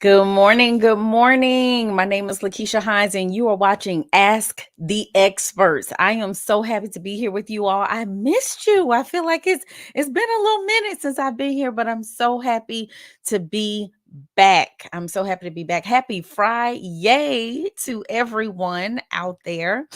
Good morning. Good morning. My name is Lakeisha Hines, and you are watching Ask the Experts. I am so happy to be here with you all. I missed you. I feel like it's been a little minute since I've been here, but I'm so happy to be back. I'm so happy to be back. Happy Friday to everyone out there.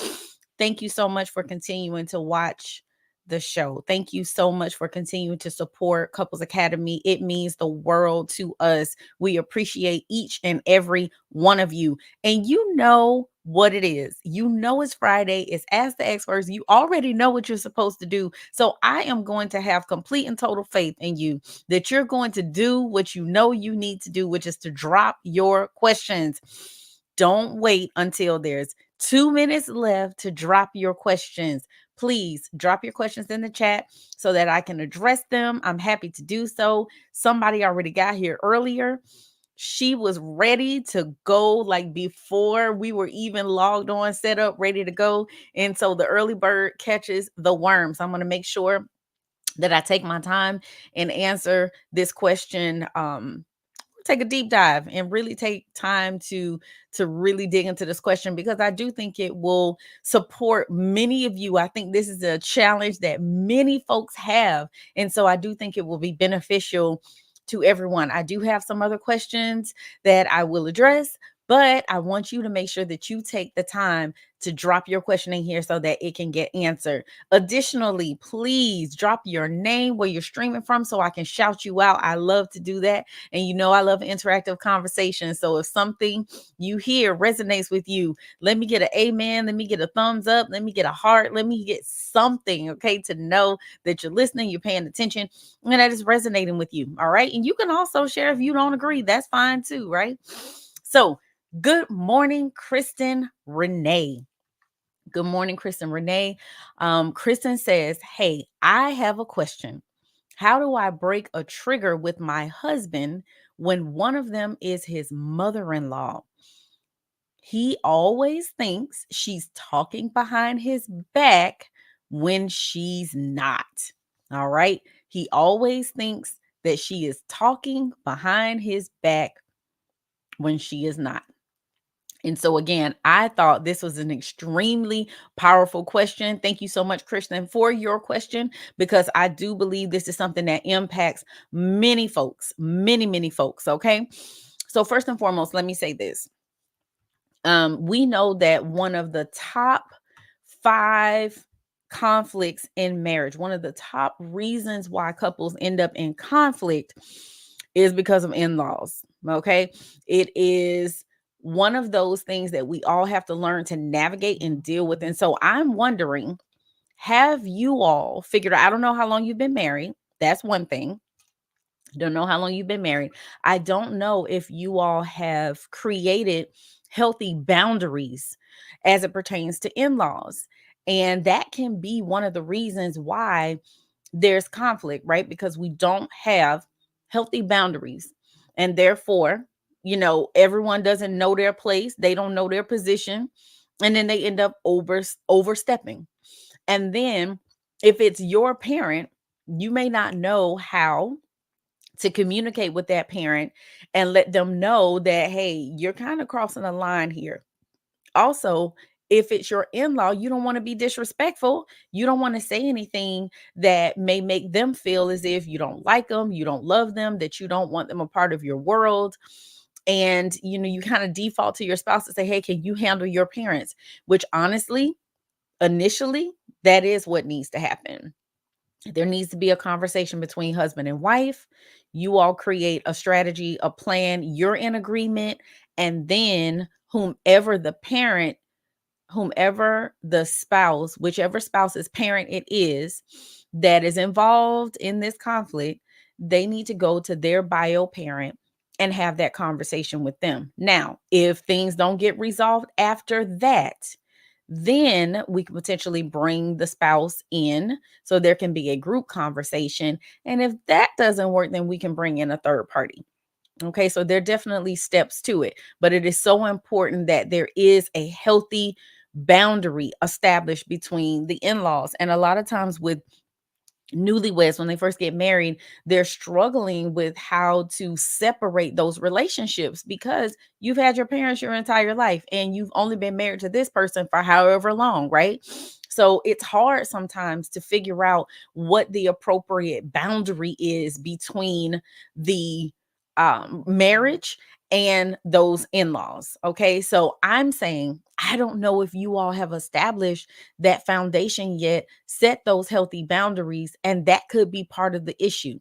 Thank you so much for continuing to watch the show. Thank you so much for continuing to support Couples Academy. It means the world to us. We appreciate each and every one of you. And you know what it is. You know it's Friday. It's Ask the Experts. You already know what you're supposed to do. So I am going to have complete and total faith in you that you're going to do what you know you need to do, which is to drop your questions. Don't wait until there's 2 minutes left to drop your questions. Please drop your questions in the chat so that I can address them. I'm happy to do so. Somebody already got here earlier. She was ready to go like before we were even logged on, set up, ready to go. And so the early bird catches the worm. So I'm going to make sure that I take my time and answer this question. Take a deep dive and really take time to really dig into this question, because I do think it will support many of you. I think this is a challenge that many folks have, and so I do think it will be beneficial to everyone. I do have some other questions that I will address, but I want you to make sure that you take the time to drop your question in here so that it can get answered. Additionally, please drop your name, where you're streaming from, so I can shout you out. I love to do that. And you know, I love interactive conversation. So if something you hear resonates with you, let me get an amen. Let me get a thumbs up. Let me get a heart. Let me get something, okay, to know that you're listening, you're paying attention, and that is resonating with you. All right. And you can also share if you don't agree. That's fine too, right? So, good morning, Kristen Renee. Good morning, Kristen Renee. Kristen says, "Hey, I have a question. How do I break a trigger with my husband when one of them is his mother in law? He always thinks she's talking behind his back when she's not." All right. He always thinks that she is talking behind his back when she is not. And so, again, I thought this was an extremely powerful question. Thank you so much, Kristen, for your question, because I do believe this is something that impacts many folks, many folks. Okay. So, first and foremost, let me say this. We know that one of the top 5 conflicts in marriage, one of the top reasons why couples end up in conflict, is because of in-laws. Okay. It is one of those things that we all have to learn to navigate and deal with. And so I'm wondering, have you all figured out? I don't know how long you've been married. That's one thing. Don't know how long you've been married. I don't know if you all have created healthy boundaries as it pertains to in-laws. And that can be one of the reasons why there's conflict, right? Because we don't have healthy boundaries. And therefore, everyone doesn't know their place, they don't know their position, and then they end up overstepping. And then if it's your parent, you may not know how to communicate with that parent and let them know that, hey, you're kind of crossing a line here. Also, if it's your in-law, you don't want to be disrespectful. You don't want to say anything that may make them feel as if you don't like them, you don't love them, that you don't want them a part of your world. And you kind of default to your spouse to say, hey, can you handle your parents? Which honestly, initially, that is what needs to happen. There needs to be a conversation between husband and wife. You all create a strategy, a plan, you're in agreement, and then whomever the parent, whomever the spouse, whichever spouse's parent it is that is involved in this conflict, they need to go to their bio parent and have that conversation with them. Now, if things don't get resolved after that, then we can potentially bring the spouse in so there can be a group conversation. And if that doesn't work, then we can bring in a third party. Okay, so there are definitely steps to it, but it is so important that there is a healthy boundary established between the in laws. And a lot of times with newlyweds, when they first get married, they're struggling with how to separate those relationships because you've had your parents your entire life and you've only been married to this person for however long, right? So it's hard sometimes to figure out what the appropriate boundary is between the marriage and those in-laws. Okay, so I'm saying I don't know if you all have established that foundation yet, set those healthy boundaries, and that could be part of the issue.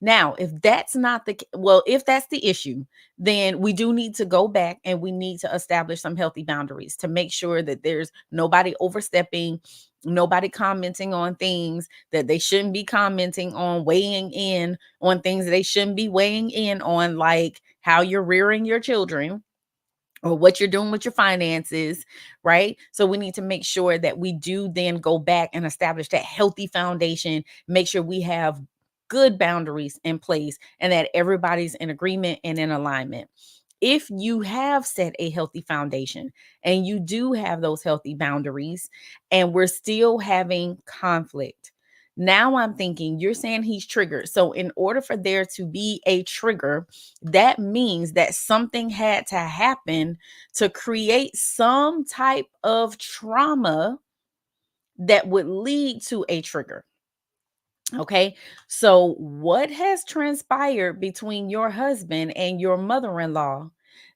Now, if that's not the well, if that's the issue, then we do need to go back and we need to establish some healthy boundaries to make sure that there's nobody overstepping, nobody commenting on things that they shouldn't be commenting on, weighing in on things that they shouldn't be weighing in on, like how you're rearing your children or what you're doing with your finances, right? So we need to make sure that we do then go back and establish that healthy foundation, make sure we have good boundaries in place and that everybody's in agreement and in alignment. If you have set a healthy foundation and you do have those healthy boundaries and we're still having conflict, now I'm thinking you're saying he's triggered. So, in order for there to be a trigger, that means that something had to happen to create some type of trauma that would lead to a trigger. Okay. So, what has transpired between your husband and your mother in law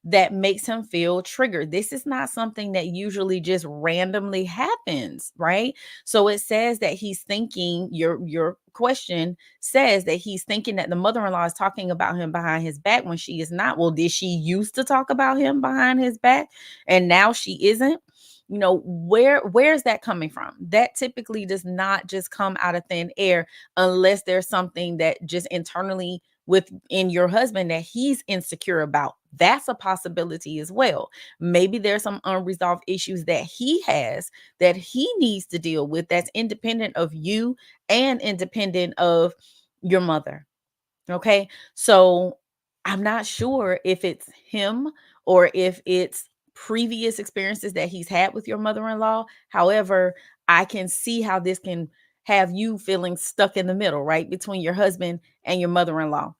that makes him feel triggered? This is not something that usually just randomly happens, right? So, it says that he's thinking, your question says that he's thinking that the mother in law is talking about him behind his back when she is not. Well, did she used to talk about him behind his back and now she isn't? Where's that coming from? That typically does not just come out of thin air unless there's something that just internally within your husband that he's insecure about. That's a possibility as well. Maybe there's some unresolved issues that he has that he needs to deal with that's independent of you and independent of your mother. Okay. So I'm not sure if it's him or if it's previous experiences that he's had with your mother in law. However, I can see how this can have you feeling stuck in the middle, right? Between your husband and your mother in law.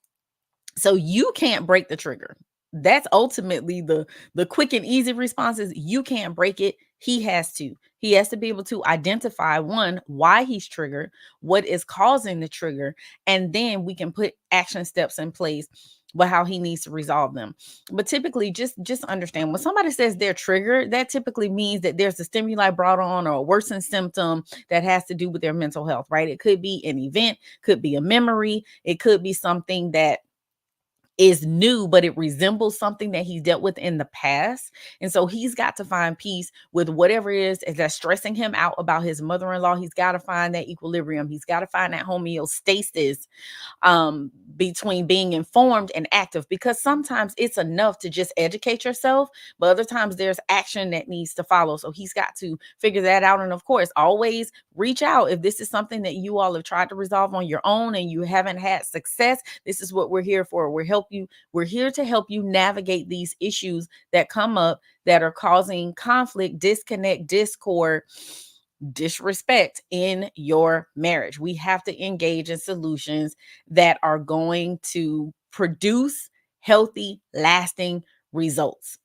So you can't break the trigger. That's ultimately the quick and easy response is you can't break it. He has to. He has to be able to identify one, why he's triggered, what is causing the trigger, and then we can put action steps in place but how he needs to resolve them. But typically just understand when somebody says they're triggered, that typically means that there's a stimuli brought on or a worsened symptom that has to do with their mental health, right? It could be an event, could be a memory, it could be something that is new, but it resembles something that he's dealt with in the past. And so he's got to find peace with whatever it is that's stressing him out about his mother in law. He's got to find that equilibrium. He's got to find that homeostasis between being informed and active because sometimes it's enough to just educate yourself, but other times there's action that needs to follow. So he's got to figure that out. And of course, always reach out if this is something that you all have tried to resolve on your own and you haven't had success. This is what we're here for. We're here to help you navigate these issues that come up that are causing conflict, disconnect, discord, disrespect in your marriage. We have to engage in solutions that are going to produce healthy, lasting results.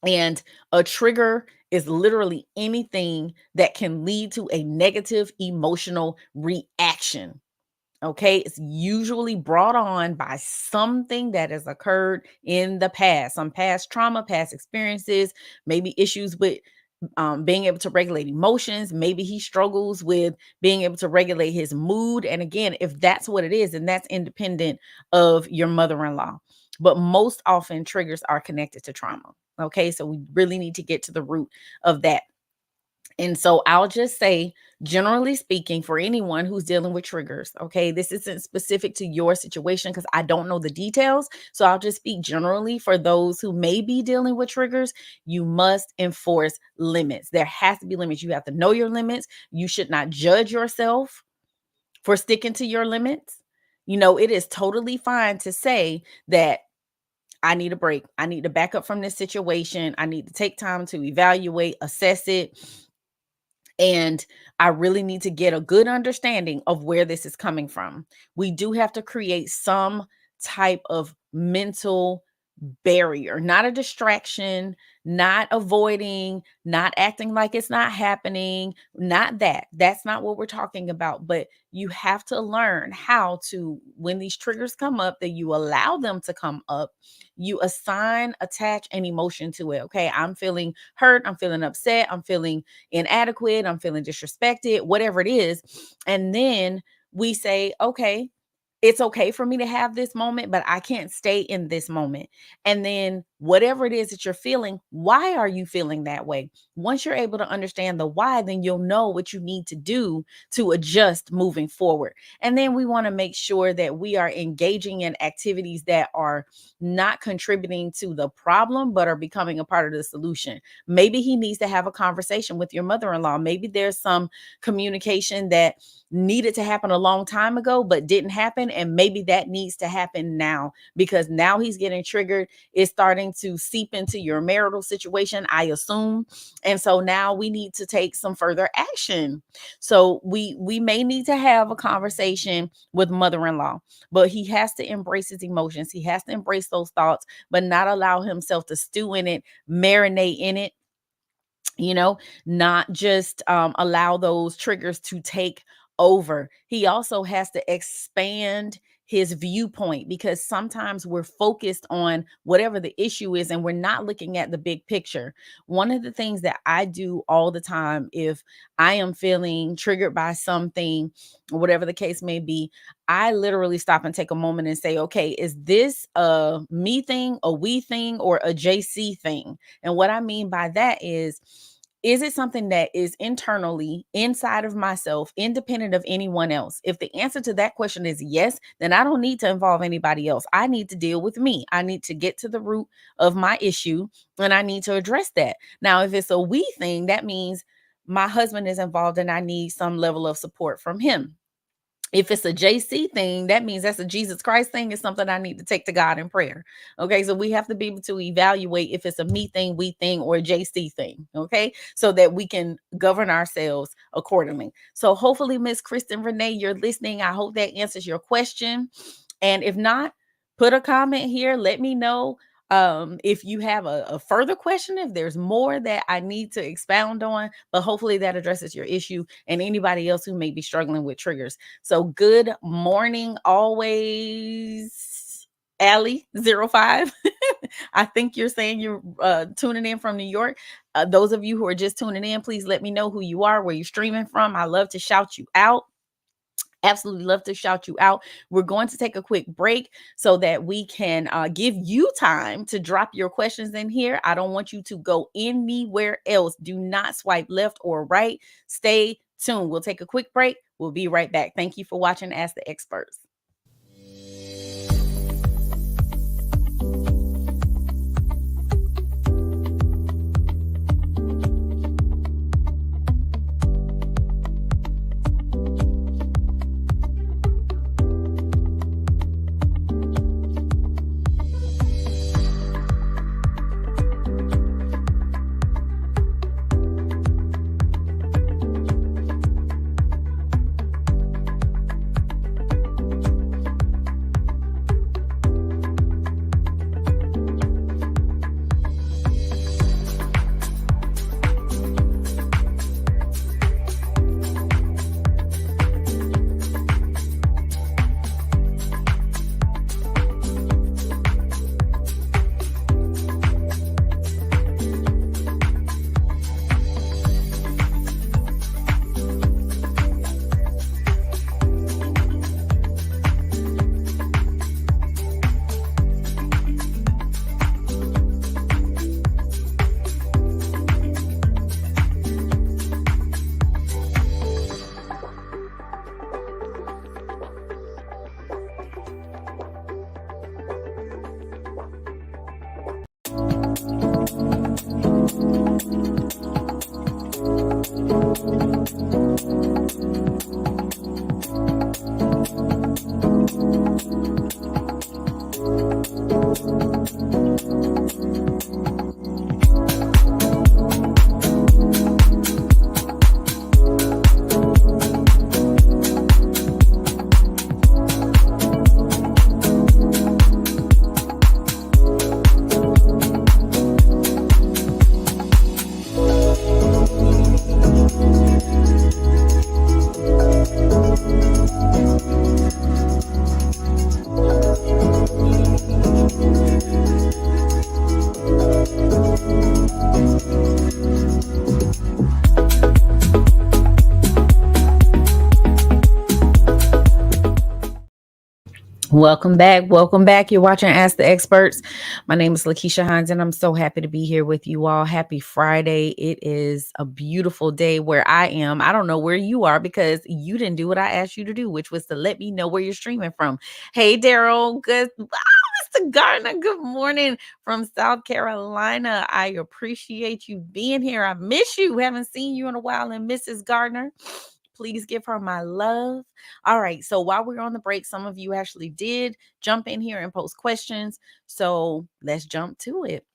And a trigger is literally anything that can lead to a negative emotional reaction. Okay, it's usually brought on by something that has occurred in the past, some past trauma, past experiences, maybe issues with being able to regulate emotions. Maybe he struggles with being able to regulate his mood. And again, if that's what it is, then that's independent of your mother in law. But most often, triggers are connected to trauma. Okay, so we really need to get to the root of that. And so I'll just say, generally speaking, for anyone who's dealing with triggers, okay, this isn't specific to your situation because I don't know the details. So I'll just speak generally for those who may be dealing with triggers. You must enforce limits. There has to be limits. You have to know your limits. You should not judge yourself for sticking to your limits. It is totally fine to say that I need a break. I need to back up from this situation. I need to take time to evaluate, assess it, And I really need to get a good understanding of where this is coming from. We do have to create some type of mental barrier, not a distraction, not avoiding, not acting like it's not happening, not that. That's not what we're talking about. But you have to learn how to, when these triggers come up, that you allow them to come up, you assign, attach an emotion to it. Okay, I'm feeling hurt, I'm feeling upset, I'm feeling inadequate, I'm feeling disrespected, whatever it is. And then we say, okay, it's okay for me to have this moment, but I can't stay in this moment. And then whatever it is that you're feeling, why are you feeling that way? Once you're able to understand the why, then you'll know what you need to do to adjust moving forward. And then we want to make sure that we are engaging in activities that are not contributing to the problem, but are becoming a part of the solution. Maybe he needs to have a conversation with your mother-in-law. Maybe there's some communication that needed to happen a long time ago, but didn't happen. And maybe that needs to happen now, because now he's getting triggered. It's starting to seep into your marital situation, I assume. And so now we need to take some further action. So we may need to have a conversation with mother-in-law, but he has to embrace his emotions. He has to embrace those thoughts, but not allow himself to stew in it, marinate in it, not just allow those triggers to take over. He also has to expand his viewpoint, because sometimes we're focused on whatever the issue is and we're not looking at the big picture. One of the things that I do all the time, if I am feeling triggered by something, whatever the case may be, I literally stop and take a moment and say, okay, is this a me thing, a we thing, or a JC thing? And what I mean by that is it something that is internally inside of myself, independent of anyone else? If the answer to that question is yes, then I don't need to involve anybody else. I need to deal with me. I need to get to the root of my issue, and I need to address that. Now, if it's a we thing, that means my husband is involved and I need some level of support from him. If it's a JC thing, that means that's a Jesus Christ thing. It's something I need to take to God in prayer. Okay. So we have to be able to evaluate if it's a me thing, we thing, or a JC thing. Okay. So that we can govern ourselves accordingly. So hopefully, Miss Kristen Renee, you're listening. I hope that answers your question. And if not, put a comment here. Let me know if you have a further question, if there's more that I need to expound on, but hopefully that addresses your issue and anybody else who may be struggling with triggers. So good morning, always, Allie05. I think you're saying you're tuning in from New York. Those of you who are just tuning in, please let me know who you are, where you're streaming from. I love to shout you out. Absolutely love to shout you out. We're going to take a quick break so that we can give you time to drop your questions in here. I don't want you to go anywhere else. Do not swipe left or right. Stay tuned. We'll take a quick break. We'll be right back. Thank you for watching Ask the Experts. Welcome back. Welcome back. You're watching Ask the Experts. My name is Lakeisha Hines, and I'm so happy to be here with you all. Happy Friday. It is a beautiful day where I am. I don't know where you are because you didn't do what I asked you to do, which was to let me know where you're streaming from. Hey, Daryl. Good. Wow, Mr. Gardner. Good morning from South Carolina. I appreciate you being here. I miss you. Haven't seen you in a while. And Mrs. Gardner, please give her my love. All right. So while we're on the break, some of you actually did jump in here and post questions. So let's jump to it.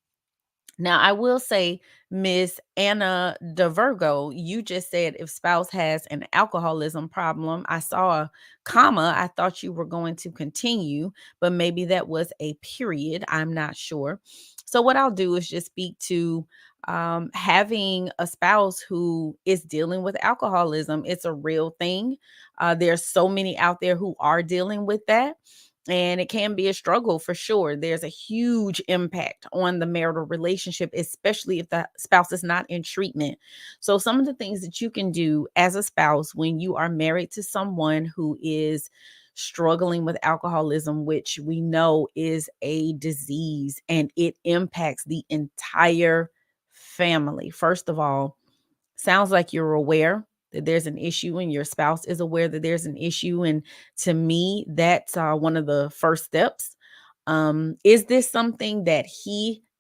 Now, I will say, Miss Anna DeVirgo, you just said if spouse has an alcoholism problem. I saw a comma. I thought you were going to continue, but maybe that was a period. I'm not sure. So, what I'll do is just speak to having a spouse who is dealing with alcoholism. It's a real thing. There's so many out there who are dealing with that, and it can be a struggle for sure. There's a huge impact on the marital relationship, especially if the spouse is not in treatment. So, some of the things that you can do as a spouse when you are married to someone who is struggling with alcoholism, which we know is a disease and it impacts the entire family. First of all, sounds like you're aware that there's an issue and your spouse is aware that there's an issue. And to me, that's one of the first steps. Is this something that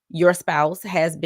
your spouse, has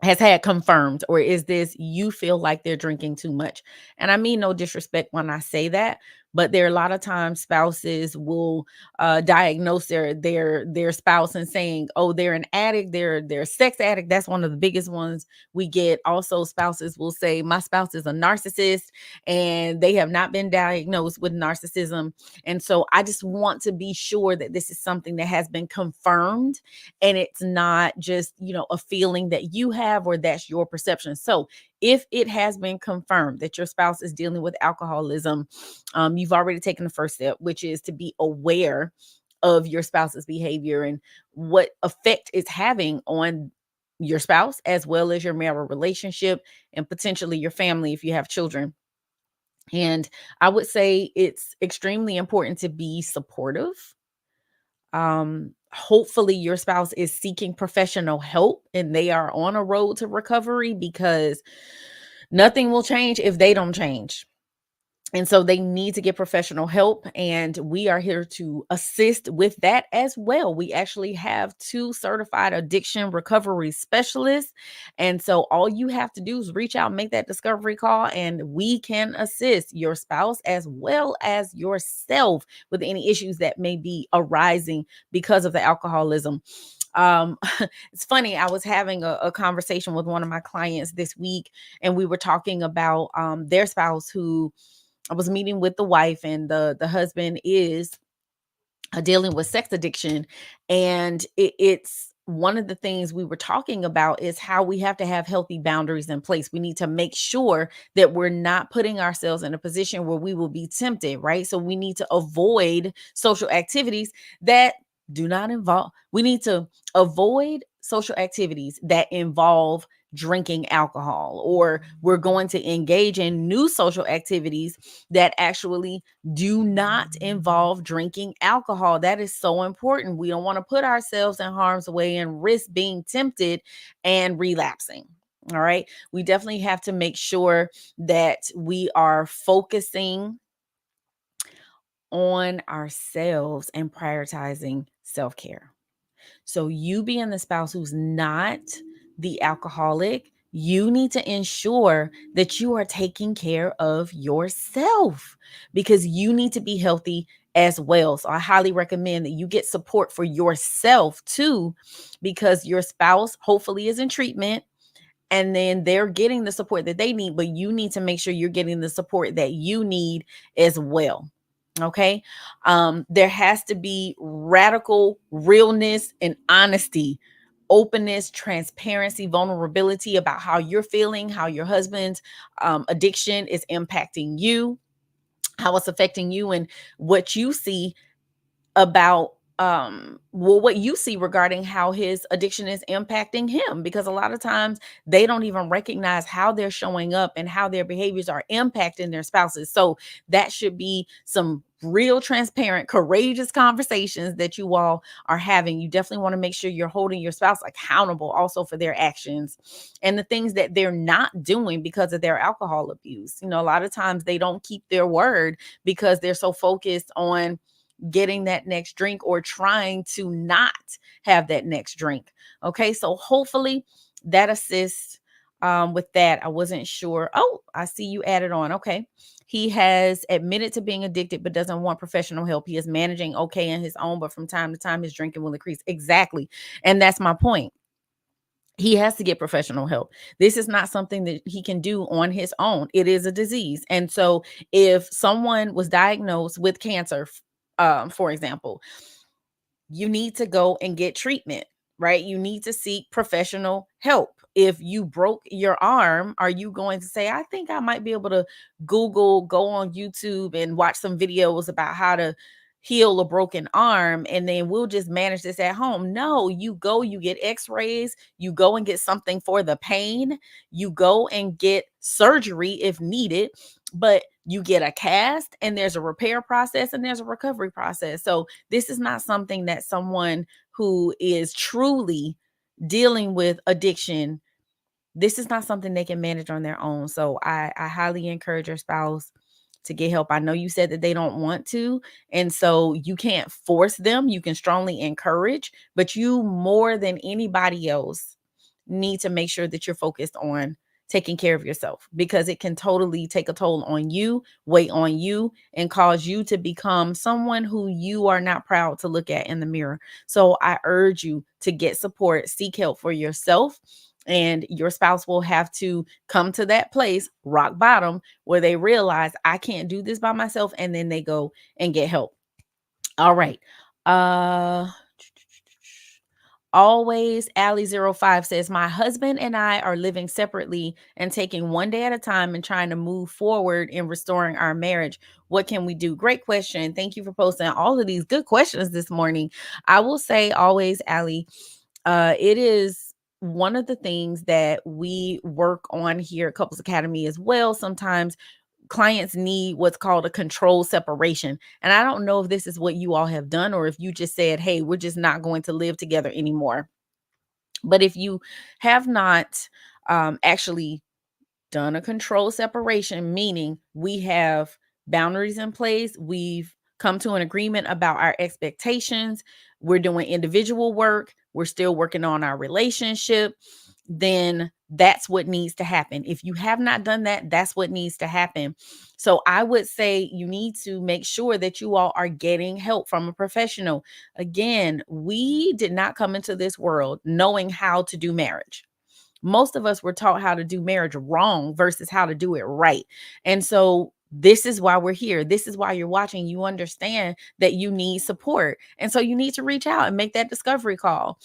had confirmed, or is this you feel like they're drinking too much? And I mean no disrespect when I say that, but there are a lot of times spouses will diagnose their spouse and saying, oh, they're an addict, they're a sex addict. That's one of the biggest ones we get. Also, spouses will say my spouse is a narcissist and they have not been diagnosed with narcissism. And so I just want to be sure that this is something that has been confirmed and it's not just, a feeling that you have or that's your perception. So if it has been confirmed that your spouse is dealing with alcoholism, you've already taken the first step, which is to be aware of your spouse's behavior and what effect it's having on your spouse as well as your marital relationship and potentially your family if you have children. And I would say it's extremely important to be supportive. Hopefully your spouse is seeking professional help and they are on a road to recovery, because nothing will change if they don't change. And so they need to get professional help, and we are here to assist with that as well. We actually have 2 certified addiction recovery specialists. And so all you have to do is reach out, make that discovery call, and we can assist your spouse as well as yourself with any issues that may be arising because of the alcoholism. Um, it's funny, I was having a conversation with one of my clients this week, and we were talking about their spouse who I was meeting with the wife, and the husband is dealing with sex addiction. And it's one of the things we were talking about is how we have to have healthy boundaries in place. We need to make sure that we're not putting ourselves in a position where we will be tempted, right? So we need to avoid social activities that do not involve, we need to avoid social activities that involve drinking alcohol, or we're going to engage in new social activities that actually do not involve drinking alcohol. That is so important. We don't want to put ourselves in harm's way and risk being tempted and relapsing. All right. We definitely have to make sure that we are focusing on ourselves and prioritizing self care. So, you being the spouse who's not the alcoholic, you need to ensure that you are taking care of yourself, because you need to be healthy as well. So, I highly recommend that you get support for yourself too, because your spouse hopefully is in treatment and then they're getting the support that they need, but you need to make sure you're getting the support that you need as well. Okay. There has to be radical realness and honesty, openness, transparency, vulnerability about how you're feeling, how your husband's addiction is impacting you, how it's affecting you, and what you see about well, what you see regarding how his addiction is impacting him, because a lot of times they don't even recognize how they're showing up and how their behaviors are impacting their spouses. So that should be some real transparent, courageous conversations that you all are having. You definitely want to make sure you're holding your spouse accountable also for their actions and the things that they're not doing because of their alcohol abuse. A lot of times they don't keep their word because they're so focused on getting that next drink or trying to not have that next drink. Okay, so hopefully that assists with that. I wasn't sure. Oh, I see you added on. Okay. He has admitted to being addicted but doesn't want professional help. He is managing okay in his own, but from time to time his drinking will increase. Exactly. And that's my point. He has to get professional help. This is not something that he can do on his own. It is a disease. And so if someone was diagnosed with cancer, for example, you need to go and get treatment, right? You need to seek professional help. If you broke your arm, are you going to say, I think I might be able to Google, go on YouTube and watch some videos about how to heal a broken arm and then we'll just manage this at home? No, you go, you get x-rays, you go and get something for the pain, you go and get surgery if needed, but you get a cast and there's a repair process and there's a recovery process. So this is not something that someone who is truly dealing with addiction, this is not something they can manage on their own. So I highly encourage your spouse to get help. I know you said that they don't want to, and so you can't force them. You can strongly encourage, but you more than anybody else need to make sure that you're focused on taking care of yourself, because it can totally take a toll on you, weigh on you, and cause you to become someone who you are not proud to look at in the mirror. So I urge you to get support, seek help for yourself, and your spouse will have to come to that place, rock bottom, where they realize I can't do this by myself, and then they go and get help. All right. Uh Always Allie05 says, my husband and I are living separately and taking one day at a time and trying to move forward in restoring our marriage. What can we do? Great question. Thank you for posting all of these good questions this morning. I will say always, Allie, it is one of the things that we work on here at Couples Academy as well. Sometimes clients need what's called a control separation. And I don't know if this is what you all have done or if you just said, hey, we're just not going to live together anymore. But if you have not actually done a control separation, meaning we have boundaries in place, we've come to an agreement about our expectations, we're doing individual work, we're still working on our relationship, then that's what needs to happen. If you have not done that, that's what needs to happen. So I would say you need to make sure that you all are getting help from a professional. Again, we did not come into this world knowing how to do marriage. Most of us were taught how to do marriage wrong versus how to do it right. And so this is why we're here. This is why you're watching. You understand that you need support. And so you need to reach out and make that discovery call.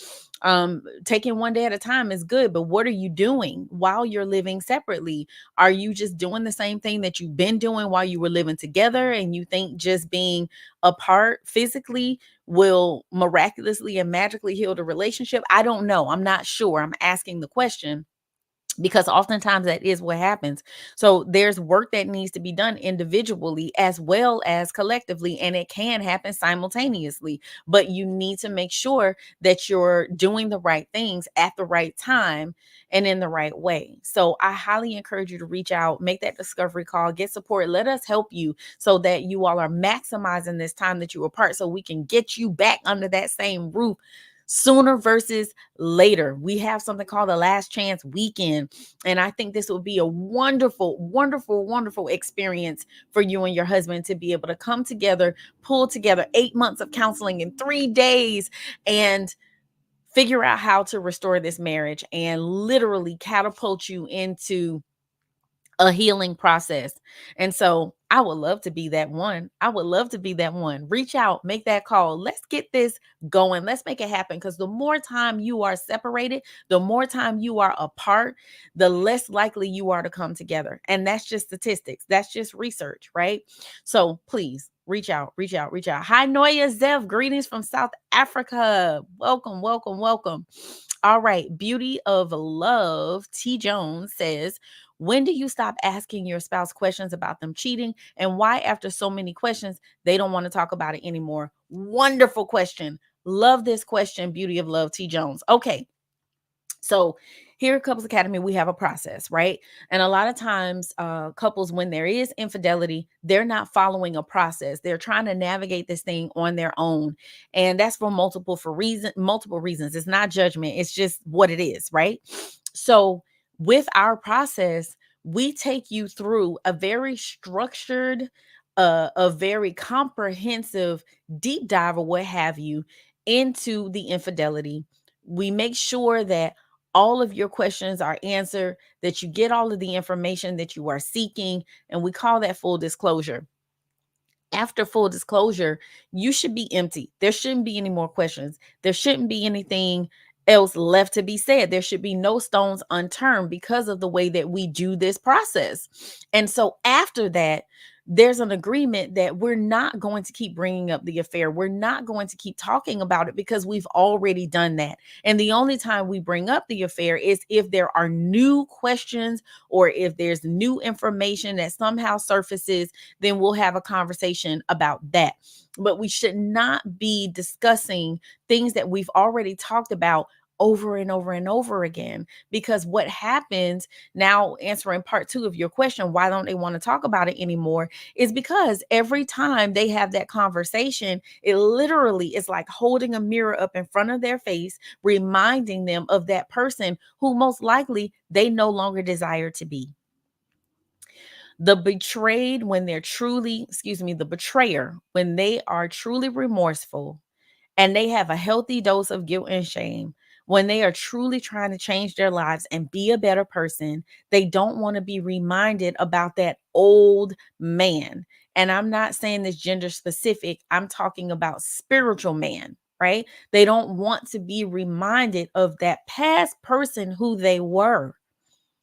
Taking one day at a time is good, but what are you doing while you're living separately? Are you just doing the same thing that you've been doing while you were living together and you think just being apart physically will miraculously and magically heal the relationship? I don't know. I'm not sure. I'm asking the question because oftentimes that is what happens. So there's work that needs to be done individually as well as collectively, and it can happen simultaneously. But you need to make sure that you're doing the right things at the right time and in the right way. So I highly encourage you to reach out, make that discovery call, get support. Let us help you so that you all are maximizing this time that you were apart so we can get you back under that same roof sooner versus later. We have something called the last chance weekend. And I think this will be a wonderful, wonderful, wonderful experience for you and your husband to be able to come together, pull together 8 months of counseling in 3 days and figure out how to restore this marriage and literally catapult you into a healing process. And so I would love to be that one. I would love to be that one. Reach out, make that call. Let's get this going. Let's make it happen, because the more time you are separated, the more time you are apart, the less likely you are to come together. And that's just statistics. That's just research, right? So please reach out, reach out, reach out. Hi, Noya Zev. Greetings from South Africa. Welcome, welcome, welcome. All right. Beauty of Love T. Jones says, when do you stop asking your spouse questions about them cheating, and why, after so many questions, they don't want to talk about it anymore? Wonderful question. Love this question, Beauty of Love T. Jones. Okay. So here at Couples Academy, we have a process, right? And a lot of times, couples, when there is infidelity, they're not following a process. They're trying to navigate this thing on their own, and that's for multiple reasons. It's not judgment; it's just what it is, right? So with our process, we take you through a very structured, a very comprehensive deep dive, or what have you, into the infidelity. We make sure that all of your questions are answered, that you get all of the information that you are seeking, and we call that full disclosure. After full disclosure, you should be empty. There shouldn't be any more questions. There shouldn't be anything else left to be said. There should be no stones unturned because of the way that we do this process. And so after that, there's an agreement that we're not going to keep bringing up the affair. We're not going to keep talking about it, because we've already done that. And the only time we bring up the affair is if there are new questions, or if there's new information that somehow surfaces, then we'll have a conversation about that. But we should not be discussing things that we've already talked about over and over and over again. Because what happens now, answering part two of your question, why don't they want to talk about it anymore, is because every time they have that conversation, it literally is like holding a mirror up in front of their face, reminding them of that person who most likely they no longer desire to be. The betrayed, when they're truly, excuse me, the betrayer, when they are truly remorseful and they have a healthy dose of guilt and shame, when they are truly trying to change their lives and be a better person, they don't want to be reminded about that old man. And I'm not saying this gender specific, I'm talking about spiritual man, right? They don't want to be reminded of that past person who they were,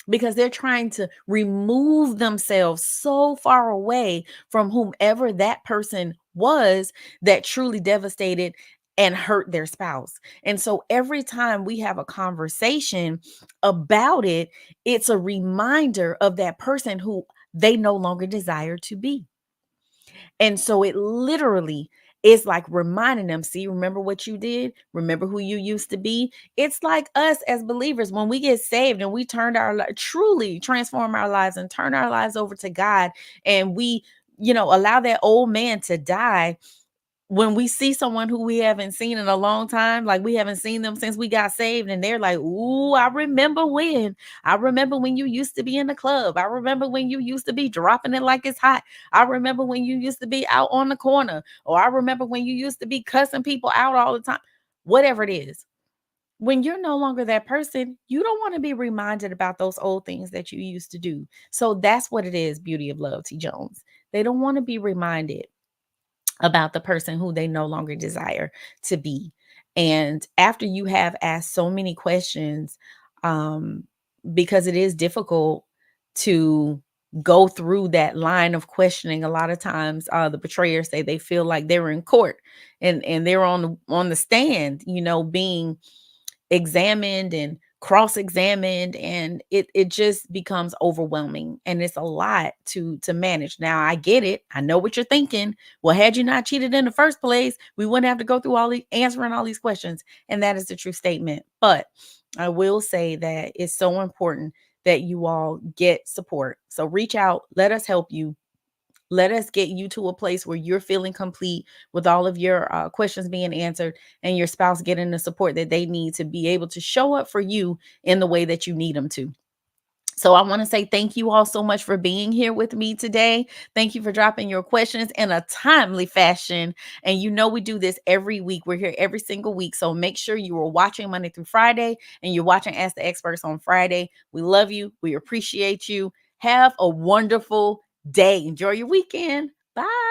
because they're trying to remove themselves so far away from whomever that person was that truly devastated and hurt their spouse. And so every time we have a conversation about it, it's a reminder of that person who they no longer desire to be. And so it literally is like reminding them, see, remember what you did? Remember who you used to be? It's like us as believers, when we get saved and we turned truly transform our lives and turn our lives over to God, and we, allow that old man to die. When we see someone who we haven't seen in a long time, like we haven't seen them since we got saved, and they're like, "Ooh, I remember when. I remember when you used to be in the club. I remember when you used to be dropping it like it's hot. I remember when you used to be out on the corner, or I remember when you used to be cussing people out all the time." Whatever it is. When you're no longer that person, you don't want to be reminded about those old things that you used to do. So that's what it is, Beauty of Love T. Jones. They don't want to be reminded about the person who they no longer desire to be. And after you have asked so many questions, um, because it is difficult to go through that line of questioning. A lot of times, the betrayers say they feel like they're in court, and they're on the stand, being examined and cross-examined, and it just becomes overwhelming, and it's a lot to manage. Now I get it. I know what you're thinking. Well, had you not cheated in the first place, we wouldn't have to go through all the answering all these questions. And that is the true statement. But I will say that it's so important that you all get support. So reach out, let us help you. Let us get you to a place where you're feeling complete, with all of your questions being answered, and your spouse getting the support that they need to be able to show up for you in the way that you need them to. So I want to say thank you all so much for being here with me today. Thank you for dropping your questions in a timely fashion. And we do this every week. We're here every single week. So make sure you are watching Monday through Friday, and you're watching Ask the Experts on Friday. We love you. We appreciate you. Have a wonderful day. Enjoy your weekend. Bye.